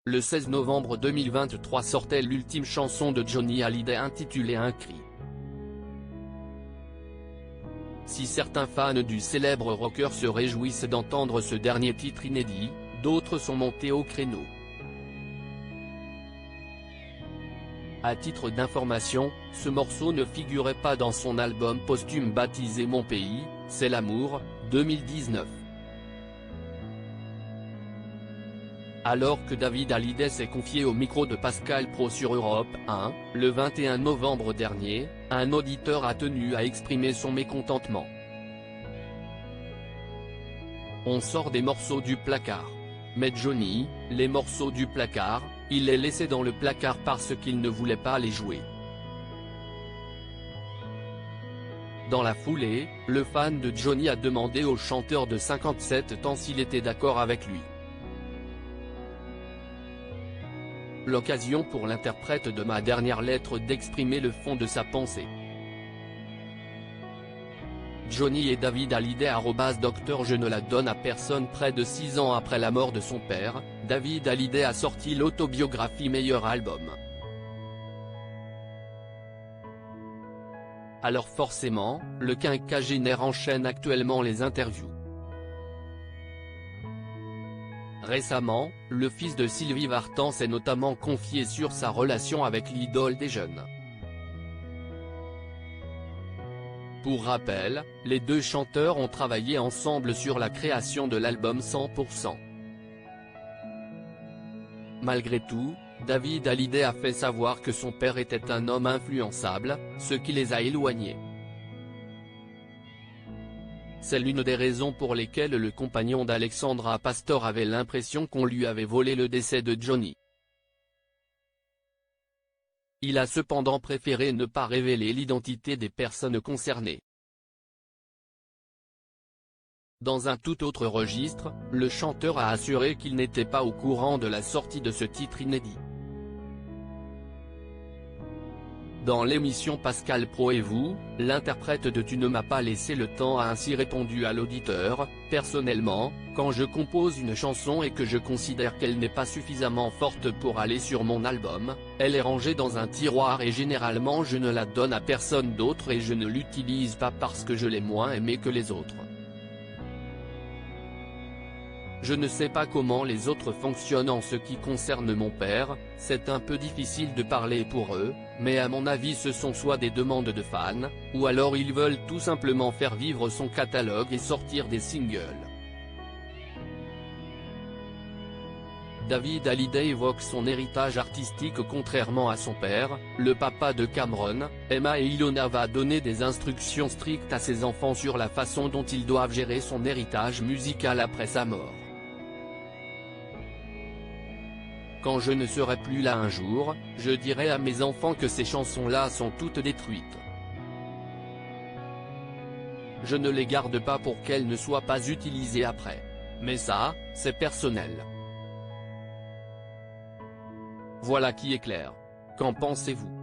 Le 16 novembre 2023 sortait l'ultime chanson de Johnny Hallyday intitulée Un cri. Si certains fans du célèbre rocker se réjouissent d'entendre ce dernier titre inédit, d'autres sont montés au créneau. À titre d'information, ce morceau ne figurait pas dans son album posthume baptisé Mon pays, c'est l'amour, 2019. Alors que David Hallyday s'est confié au micro de Pascal Praud sur Europe 1, le 21 novembre dernier, un auditeur a tenu à exprimer son mécontentement. On sort des morceaux du placard. Mais Johnny, les morceaux du placard, il les laissait dans le placard parce qu'il ne voulait pas les jouer. Dans la foulée, le fan de Johnny a demandé au chanteur de 57 ans s'il était d'accord avec lui. L'occasion pour l'interprète de Ma dernière lettre d'exprimer le fond de sa pensée. Johnny et David Hallyday @Docteur Je ne la donne à personne. Près de 6 ans après la mort de son père, David Hallyday a sorti l'autobiographie Meilleur album. Alors forcément, le quinquagénaire enchaîne actuellement les interviews. Récemment, le fils de Sylvie Vartan s'est notamment confié sur sa relation avec l'idole des jeunes. Pour rappel, les deux chanteurs ont travaillé ensemble sur la création de l'album 100%. Malgré tout, David Hallyday a fait savoir que son père était un homme influençable, ce qui les a éloignés. C'est l'une des raisons pour lesquelles le compagnon d'Alexandra Pastor avait l'impression qu'on lui avait volé le décès de Johnny. Il a cependant préféré ne pas révéler l'identité des personnes concernées. Dans un tout autre registre, le chanteur a assuré qu'il n'était pas au courant de la sortie de ce titre inédit. Dans l'émission Pascal Praud et vous, l'interprète de Tu ne m'as pas laissé le temps a ainsi répondu à l'auditeur: personnellement, quand je compose une chanson et que je considère qu'elle n'est pas suffisamment forte pour aller sur mon album, elle est rangée dans un tiroir et généralement je ne la donne à personne d'autre et je ne l'utilise pas parce que je l'ai moins aimée que les autres. Je ne sais pas comment les autres fonctionnent en ce qui concerne mon père, c'est un peu difficile de parler pour eux, mais à mon avis ce sont soit des demandes de fans, ou alors ils veulent tout simplement faire vivre son catalogue et sortir des singles. David Hallyday évoque son héritage artistique. Contrairement à son père, le papa de Cameron, Emma et Ilona va donner des instructions strictes à ses enfants sur la façon dont ils doivent gérer son héritage musical après sa mort. Quand je ne serai plus là un jour, je dirai à mes enfants que ces chansons-là sont toutes détruites. Je ne les garde pas pour qu'elles ne soient pas utilisées après. Mais ça, c'est personnel. Voilà qui est clair. Qu'en pensez-vous ?